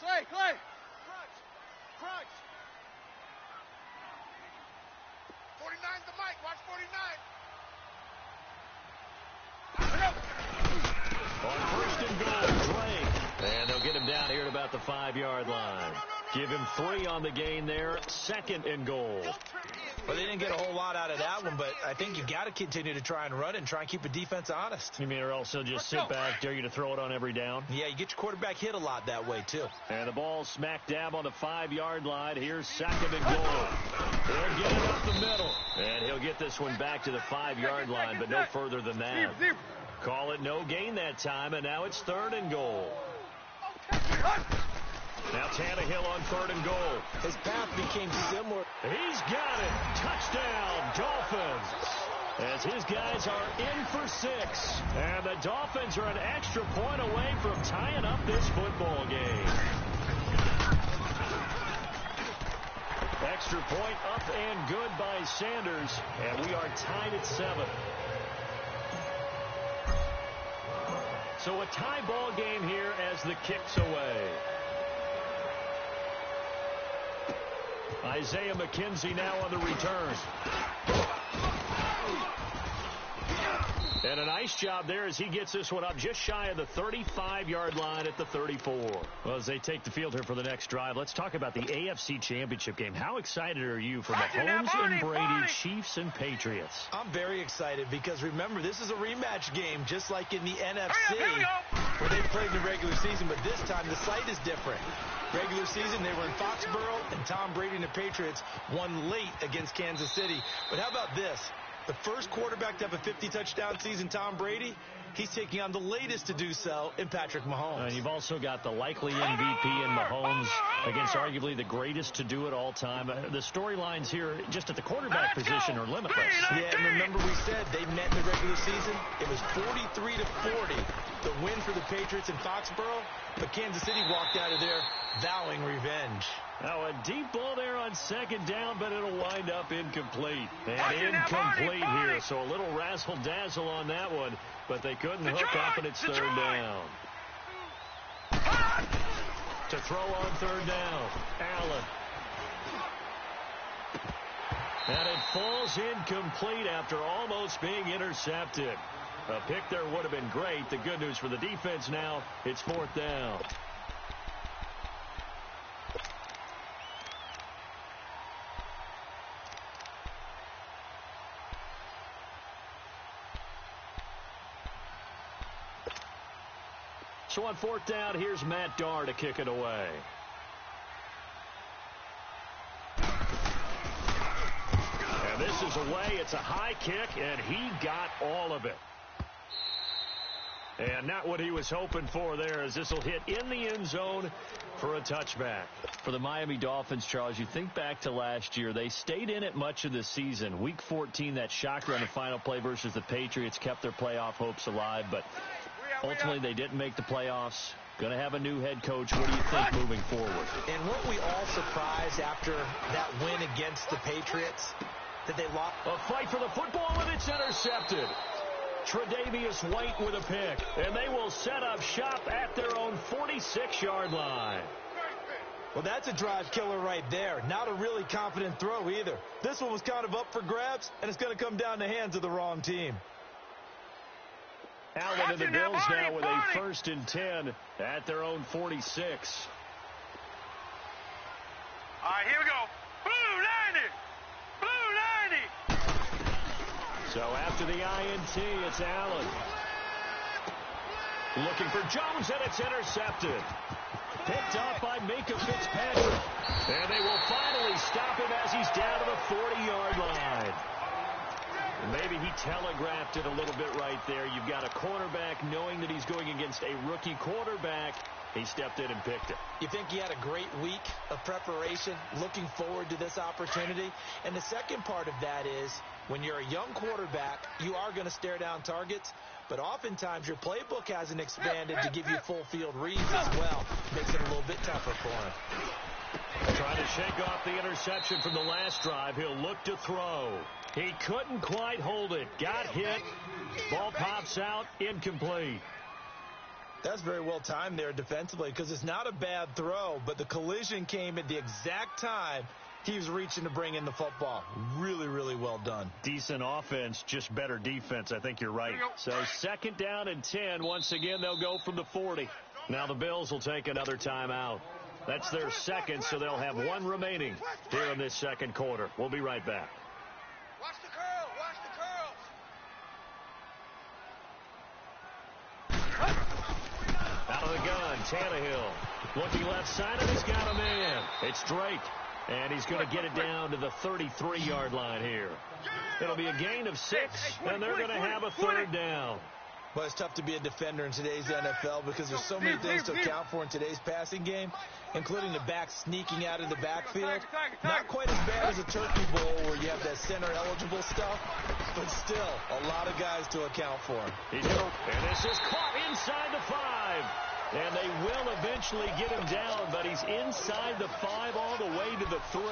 Clay. Crunch. Crunch. 49's the mic. Watch 49. On first and goal, Drake. And they'll get him down here at about the 5-yard line. Give him 3 on the gain there. Second and goal. Well, they didn't get a whole lot out of that one, but I think you got to continue to try and run and try and keep the defense honest. You mean or also just sit back, dare you to throw it on every down? Yeah, you get your quarterback hit a lot that way, too. And the ball smack dab on the 5-yard line. Here's second and goal. He'll get it up the middle. And he'll get this one back to the 5-yard line, but no further than that. Call it no gain that time, and now it's third and goal. Now Tannehill on third and goal. His path became similar. He's got it. Touchdown, Dolphins. As his guys are in for 6. And the Dolphins are an extra point away from tying up this football game. Extra point up and good by Sanders. And we are tied at 7. So a tie ball game here as the kick's away. Isaiah McKenzie now on the return. And a nice job there as he gets this one up just shy of the 35-yard line at the 34. Well, as they take the field here for the next drive, let's talk about the AFC Championship game. How excited are you for Mahomes and Brady, Chiefs and Patriots? I'm very excited because, remember, this is a rematch game, just like in the NFC, where they played in the regular season, but this time the site is different. Regular season, they were in Foxborough, and Tom Brady and the Patriots won late against Kansas City. But how about this? The first quarterback to have a 50-touchdown season, Tom Brady, he's taking on the latest to do so in Patrick Mahomes. And you've also got the likely MVP in Mahomes against arguably the greatest to do it all time. The storylines here just at the quarterback position are limitless. Yeah, and remember we said they met in the regular season. It was 43-40, the win for the Patriots in Foxborough, but Kansas City walked out of there vowing revenge. Now a deep ball there on second down, but it'll wind up incomplete. And incomplete here, so a little razzle-dazzle on that one, but they couldn't hook up, and it's third down. To throw on third down, Allen. And it falls incomplete after almost being intercepted. A pick there would have been great. The good news for the defense now, it's fourth down. So on fourth down, here's Matt Darr to kick it away. And this is away. It's a high kick, and he got all of it. And not what he was hoping for there, as this will hit in the end zone for a touchback. For the Miami Dolphins, Charles, you think back to last year. They stayed in it much of the season. Week 14, that shocker on the final play versus the Patriots kept their playoff hopes alive, but ultimately, they didn't make the playoffs. Going to have a new head coach. What do you think moving forward? And weren't we all surprised after that win against the Patriots that they lost? A fight for the football, and it's intercepted. Tre'Davious White with a pick, and they will set up shop at their own 46-yard line. Well, that's a drive killer right there. Not a really confident throw either. This one was kind of up for grabs, and it's going to come down the hands of the wrong team. Allen and the Bills now with a 1st and 10 at their own 46. All right, here we go. Blue 90. Blue 90. So after the INT, it's Allen. Looking for Jones, and it's intercepted. Picked up by Minka Fitzpatrick. And they will finally stop him as he's down to the 40-yard line. Maybe he telegraphed it a little bit right there. You've got a cornerback knowing that he's going against a rookie quarterback. He stepped in and picked it. You think he had a great week of preparation, looking forward to this opportunity? And the second part of that is, when you're a young quarterback, you are going to stare down targets, but oftentimes your playbook hasn't expanded to give you full field reads as well. Makes it a little bit tougher for him. Trying to shake off the interception from the last drive. He'll look to throw. He couldn't quite hold it. Got hit. Ball pops out. Incomplete. That's very well timed there defensively because it's not a bad throw, but the collision came at the exact time he was reaching to bring in the football. Really, really well done. Decent offense, just better defense. I think you're right. So 2nd down and 10. Once again, they'll go from the 40. Now the Bills will take another timeout. That's their second, so they'll have one remaining here in this second quarter. We'll be right back. Watch the curl. Watch the curl. Out of the gun, Tannehill. Looking left side, and he's got a man. It's Drake. And he's going to get it down to the 33-yard line here. It'll be a gain of 6, and they're going to have a 3rd down. Well, it's tough to be a defender in today's NFL because there's so many things to account for in today's passing game, including the back sneaking out of the backfield. Not quite as bad as a turkey bowl where you have that center-eligible stuff, but still a lot of guys to account for. And this is caught inside the 5. And they will eventually get him down, but he's inside the 5 all the way to the 3.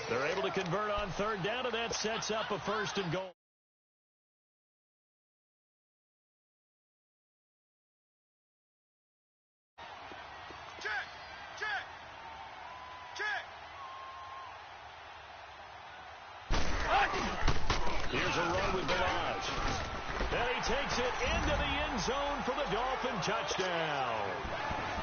They're able to convert on 3rd down, and that sets up a 1st and goal. Check. Here's a run with Balaj. And he takes it into the end zone for the Dolphin touchdown.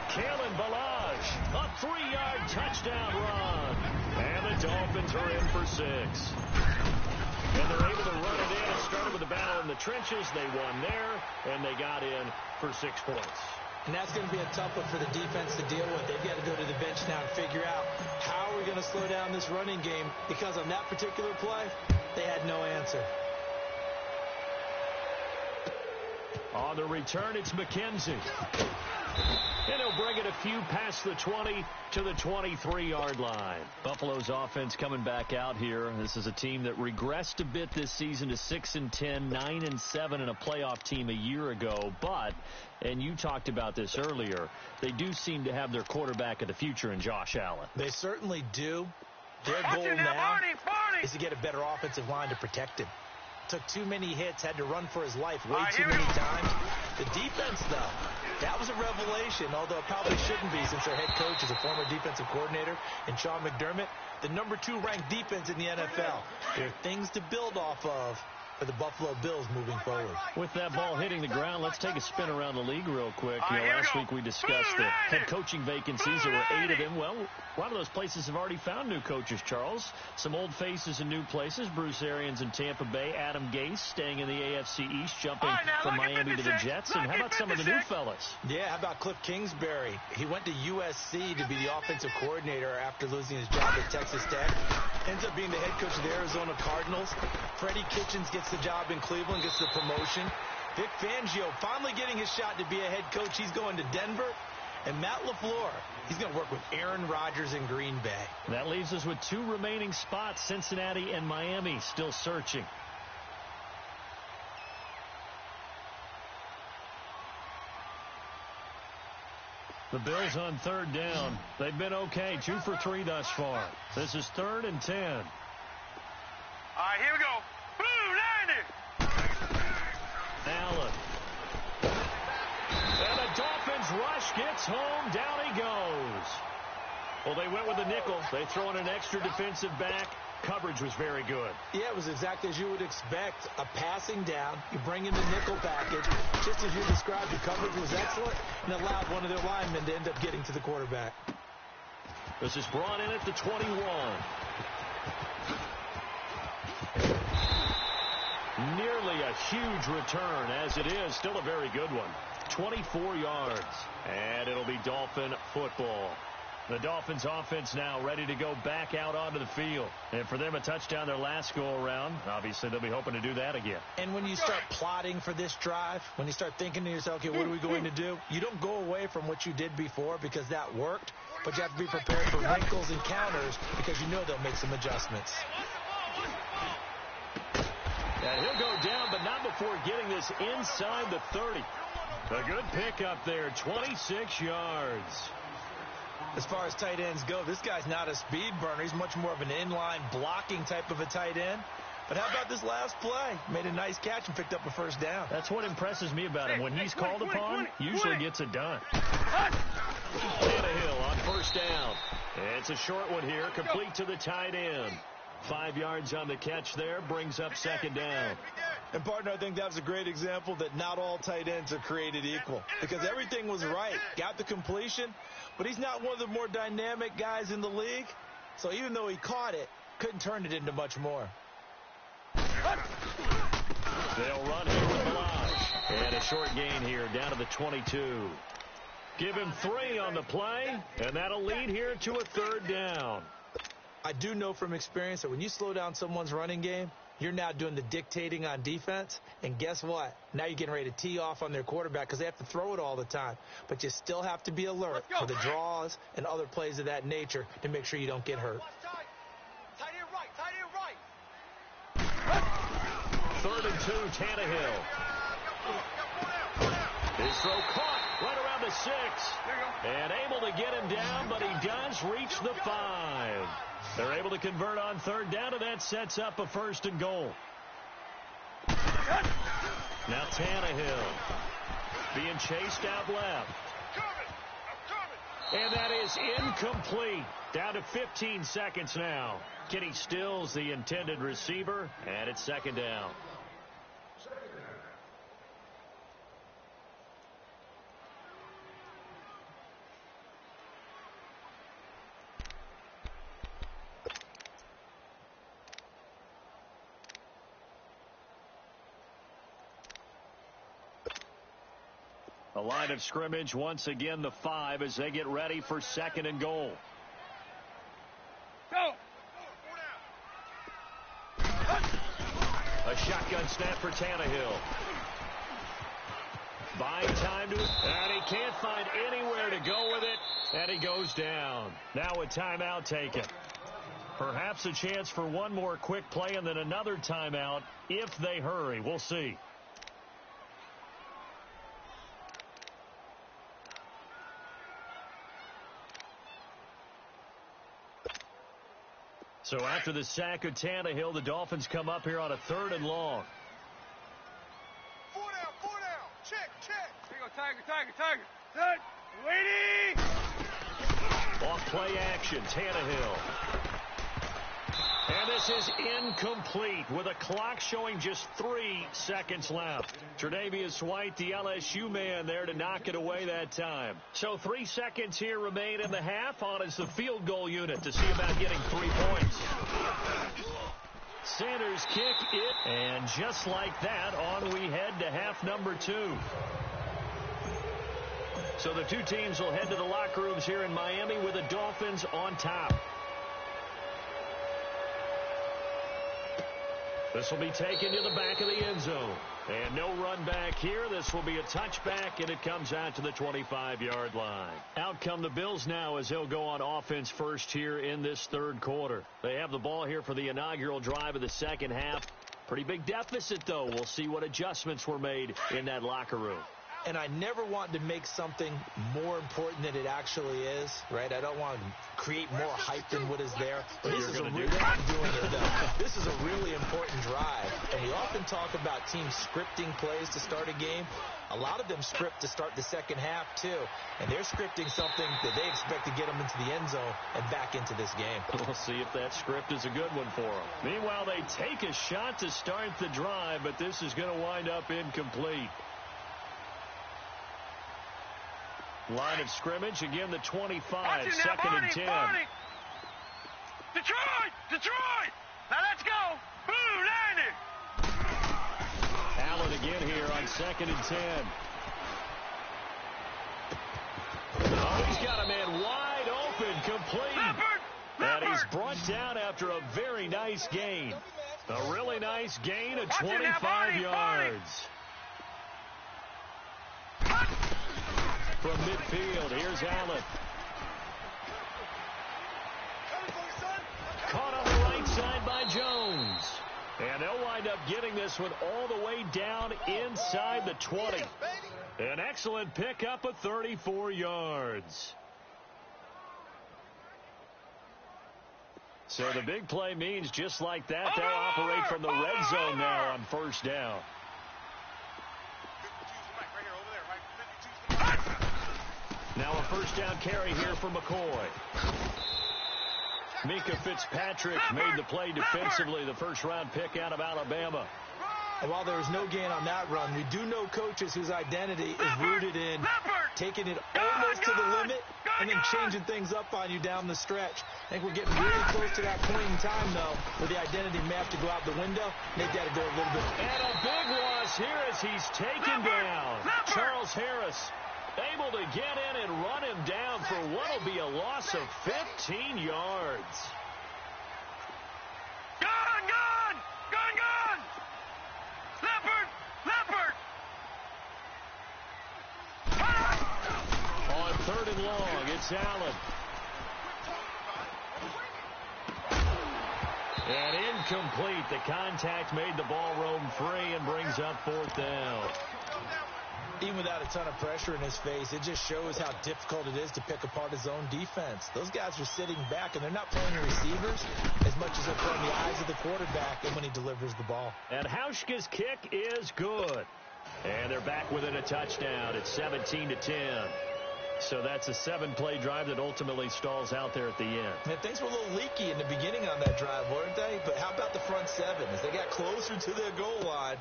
Kalen Balaj, a 3-yard touchdown run. And the Dolphins are in for 6. And they're able to run it in. It started with a battle in the trenches. They won there, and they got in for 6 points. And that's going to be a tough one for the defense to deal with. They've got to go to the bench now and figure out how are we going to slow down this running game, because on that particular play, they had no answer. On the return, it's McKenzie. And he'll bring it a few past the 20 to the 23-yard line. Buffalo's offense coming back out here. This is a team that regressed a bit this season to 6-10, 9-7 in a playoff team a year ago. But, and you talked about this earlier, they do seem to have their quarterback of the future in Josh Allen. They certainly do. Their goal now is to get a better offensive line to protect him. Took too many hits, had to run for his life way too many times. The defense, though, that was a revelation, although it probably shouldn't be since their head coach is a former defensive coordinator and Sean McDermott, the number 2 ranked defense in the NFL. There are things to build off of for the Buffalo Bills moving forward. With that ball hitting the ground, let's take a spin around the league real quick. Last week we discussed the head coaching vacancies. There were 8 of them. Well, a lot of those places have already found new coaches, Charles. Some old faces in new places. Bruce Arians in Tampa Bay. Adam Gase staying in the AFC East, jumping from Miami to the Jets. And how about some of the new fellas? Yeah, how about Cliff Kingsbury? He went to USC to be the offensive coordinator after losing his job at Texas Tech. Ends up being the head coach of the Arizona Cardinals. Freddie Kitchens gets the job in Cleveland, gets the promotion. Vic Fangio finally getting his shot to be a head coach. He's going to Denver. And Matt LaFleur, he's going to work with Aaron Rodgers in Green Bay. That leaves us with 2 remaining spots, Cincinnati and Miami, still searching. The Bills on 3rd down. They've been okay, 2 for 3 thus far. This is 3rd and 10. All right, here we go. Blue 90. Allen. And the Dolphins rush gets home. Down he goes. Well, they went with the nickel. They throw in an extra defensive back. Coverage was very good. Yeah, it was exactly as you would expect. A passing down. You bring in the nickel package. Just as you described, the coverage was excellent and allowed one of their linemen to end up getting to the quarterback. This is brought in at the 21. Nearly a huge return, as it is. Still a very good one. 24 yards. And it'll be Dolphin football. The Dolphins offense now ready to go back out onto the field. And for them, a touchdown their last go-around. Obviously, they'll be hoping to do that again. And when you start plotting for this drive, when you start thinking to yourself, okay, what are we going to do? You don't go away from what you did before because that worked, but you have to be prepared for wrinkles and counters because you know they'll make some adjustments. And he'll go down, but not before getting this inside the 30. A good pickup there, 26 yards. As far as tight ends go, this guy's not a speed burner. He's much more of an inline blocking type of a tight end. But how about this last play? Made a nice catch and picked up a first down. That's what impresses me about him. When he's called upon, usually gets it done. Tannehill on first down. It's a short one here, complete to the tight end. 5 yards on the catch there, brings up second down. And, partner, I think that was a great example that not all tight ends are created equal. Because everything was right. Got the completion, but he's not one of the more dynamic guys in the league. So even though he caught it, couldn't turn it into much more. They'll run here with Balaj. And a short gain here down to the 22. Give him 3 on the play, and that'll lead here to a third down. I do know from experience that when you slow down someone's running game, you're now doing the dictating on defense. And guess what? Now you're getting ready to tee off on their quarterback because they have to throw it all the time. But you still have to be alert for the draws and other plays of that nature to make sure you don't get hurt. Tight end right, tight end right. 3rd and 2, Tannehill. His throw caught right around the 6. And able to get him down, but he does reach the 5. They're able to convert on third down, and that sets up a 1st and goal. Now Tannehill being chased out left. And that is incomplete. Down to 15 seconds now. Kenny Stills, the intended receiver, and it's second down. A line of scrimmage, once again, the 5 as they get ready for 2nd and goal. Go. A shotgun snap for Tannehill. Buying time to it, and he can't find anywhere to go with it, and he goes down. Now a timeout taken. Perhaps a chance for one more quick play and then another timeout if they hurry. We'll see. So after the sack of Tannehill, the Dolphins come up here on a 3rd and long. 4 down. Check. Here you go, Tiger. Good. Waiting. Off play action, Tannehill. And this is incomplete with a clock showing just 3 seconds left. Tre'Davious White, the LSU man, there to knock it away that time. So 3 seconds here remain in the half. On is the field goal unit to see about getting 3 points. Sanders kick it, and just like that, on we head to half number 2. So the 2 teams will head to the locker rooms here in Miami with the Dolphins on top. This will be taken to the back of the end zone. And no run back here. This will be a touchback, and it comes out to the 25-yard line. Out come the Bills now as they'll go on offense first here in this 3rd quarter. They have the ball here for the inaugural drive of the 2nd half. Pretty big deficit, though. We'll see what adjustments were made in that locker room. And I never want to make something more important than it actually is, right? I don't want to create more hype than what is there. But this is a really This is a really important drive. And we often talk about teams scripting plays to start a game. A lot of them script to start the 2nd half, too. And they're scripting something that they expect to get them into the end zone and back into this game. We'll see if that script is a good one for them. Meanwhile, they take a shot to start the drive, but this is going to wind up incomplete. Line of scrimmage, again the 25, 2nd and 10. Detroit! Now let's go! Boo, 90! Allen again here on 2nd and 10. Oh, he's got a man wide open, complete. And he's brought down after a very nice gain. A really nice gain of 25 yards. From midfield, here's Allen. Caught on the right side by Jones. And they'll wind up getting this one all the way down inside the 20. An excellent pickup of 34 yards. So the big play means just like that, they'll operate from the red zone now on first down. Now a first down carry here for McCoy. Mika Fitzpatrick made the play defensively, the first-round pick out of Alabama. And while there was no gain on that run, we do know coaches whose identity is rooted in taking it almost to the limit and then changing things up on you down the stretch. I think we're getting really close to that point in time, though, where the identity may have to go out the window. They've got to go a little bit. And a big loss here as he's taken down. Charles Harris able to get in and run him down for what will be a loss of 15 yards. Gone! Leopard! On third and long, it's Allen. And incomplete. The contact made the ball roam free and brings up fourth down. Even without a ton of pressure in his face, it just shows how difficult it is to pick apart his own defense. Those guys are sitting back, and they're not playing the receivers as much as they're playing the eyes of the quarterback and when he delivers the ball. And Hauschka's kick is good. And they're back within a touchdown. It's 17-10. So that's a 7-play drive that ultimately stalls out there at the end. And things were a little leaky in the beginning on that drive, weren't they? But how about the front seven? As they got closer to their goal line,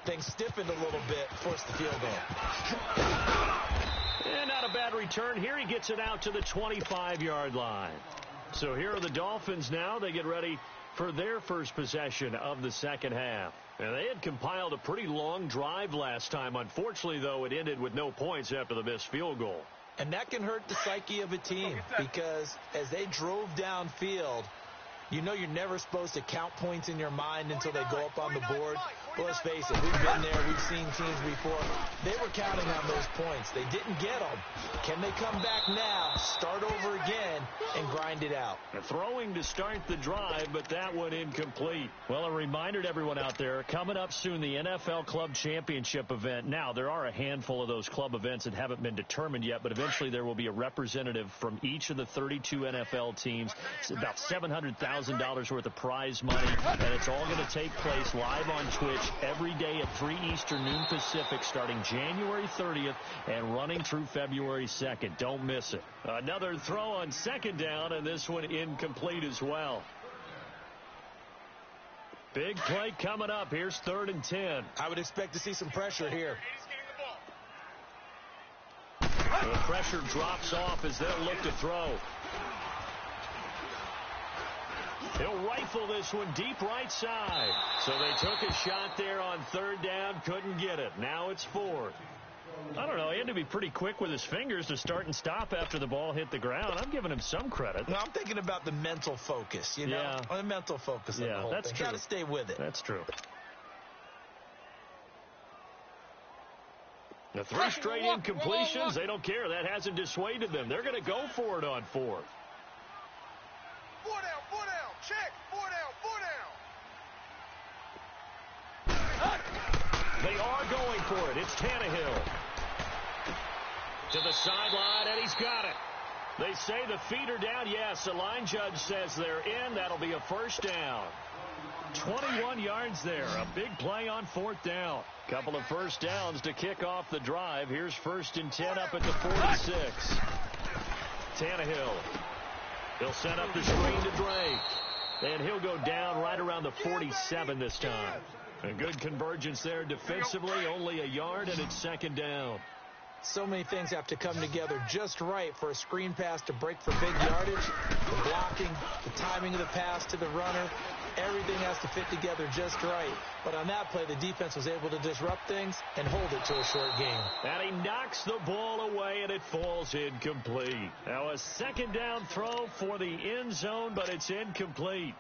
things stiffened a little bit, forced the field goal. And not a bad return here. He gets it out to the 25-yard line. So here are the Dolphins now. They get ready for their first possession of the second half. And they had compiled a pretty long drive last time. Unfortunately, though, it ended with no points after the missed field goal. And that can hurt the psyche of a team because as they drove downfield, you know you're never supposed to count points in your mind until they go up on the board. Well, let's face it, we've been there. We've seen teams before. They were counting on those points. They didn't get them. Can they come back now, start over again, and grind it out? Throwing to start the drive, but that one incomplete. Well, a reminder to everyone out there, coming up soon, the NFL Club Championship event. Now, there are a handful of those club events that haven't been determined yet, but eventually there will be a representative from each of the 32 NFL teams. It's about $700,000 worth of prize money, and it's all going to take place live on Twitch every day at 3 Eastern, noon Pacific, starting January 30th and running through February 2nd. Don't miss it. Another throw on second down, and this one incomplete as well. Big play coming up. Here's 3rd and 10. I would expect to see some pressure here. The pressure drops off as they'll look to throw. He'll rifle this one deep right side. So they took a shot there on 3rd down, couldn't get it. Now it's 4th. I don't know. He had to be pretty quick with his fingers to start and stop after the ball hit the ground. I'm giving him some credit. No, I'm thinking about the mental focus, you know? Yeah. The mental focus on the whole that's thing. true. Got to stay with it. That's true. The 3 straight incompletions, they don't care. That hasn't dissuaded them. They're going to go for it on 4th. 4 down. Check. 4 down. They are going for it. It's Tannehill. To the sideline, and he's got it. They say the feet are down. Yes, the line judge says they're in. That'll be a first down. 21 yards there. A big play on 4th down. Couple of first downs to kick off the drive. Here's 1st and 10 up at the 46. Tannehill. He'll set up the screen to Drake. And he'll go down right around the 47 this time. A good convergence there defensively. Only a yard, and it's 2nd down. So many things have to come together just right for a screen pass to break for big yardage. The blocking, the timing of the pass to the runner, everything has to fit together just right. But on that play, the defense was able to disrupt things and hold it to a short game. And he knocks the ball away, and it falls incomplete. Now a 2nd down throw for the end zone, but it's incomplete.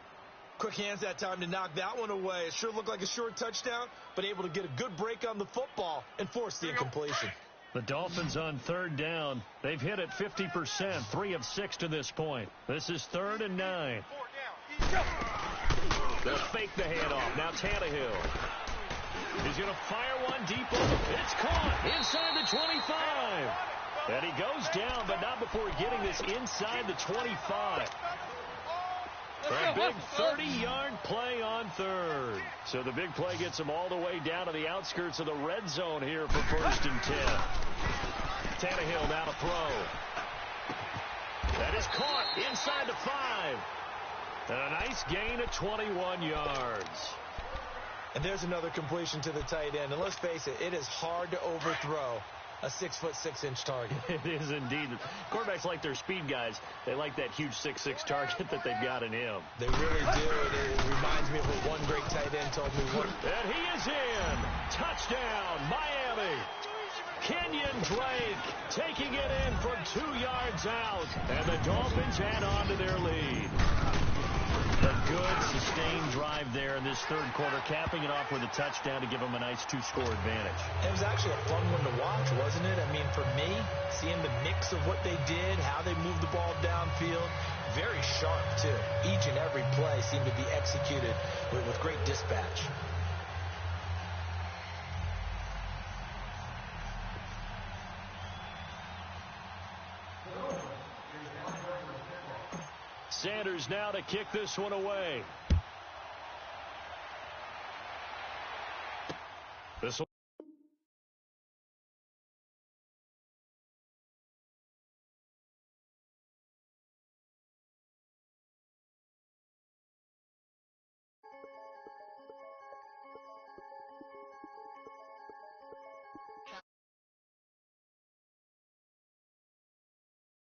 Quick hands that time to knock that one away. It sure looked like a short touchdown, but able to get a good break on the football and force the incompletion. The Dolphins on 3rd down. They've hit it 50%, 3 of 6 to this point. This is 3rd and 9. They'll fake the handoff. Now Tannehill. He's going to fire one deep over. It's caught inside the 25. And he goes down, but not before getting this inside the 25. A big 30-yard play on third. So the big play gets them all the way down to the outskirts of the red zone here for 1st and 10. Tannehill now to throw. That is caught inside the 5. And a nice gain of 21 yards. And there's another completion to the tight end. And let's face it, it is hard to overthrow a 6'6" target. It is indeed. Quarterbacks like their speed guys. They like that huge 6'6" target that they've got in him. They really do. It reminds me of what one great tight end told me. And he is in. Touchdown, Miami. Kenyon Drake taking it in from 2 yards out. And the Dolphins add on to their lead. A good, sustained drive there in this third quarter, capping it off with a touchdown to give them a nice 2-score advantage. It was actually a fun one to watch, wasn't it? I mean, for me, seeing the mix of what they did, how they moved the ball downfield, very sharp, too. Each and every play seemed to be executed with great dispatch. Sanders now to kick this one away. This one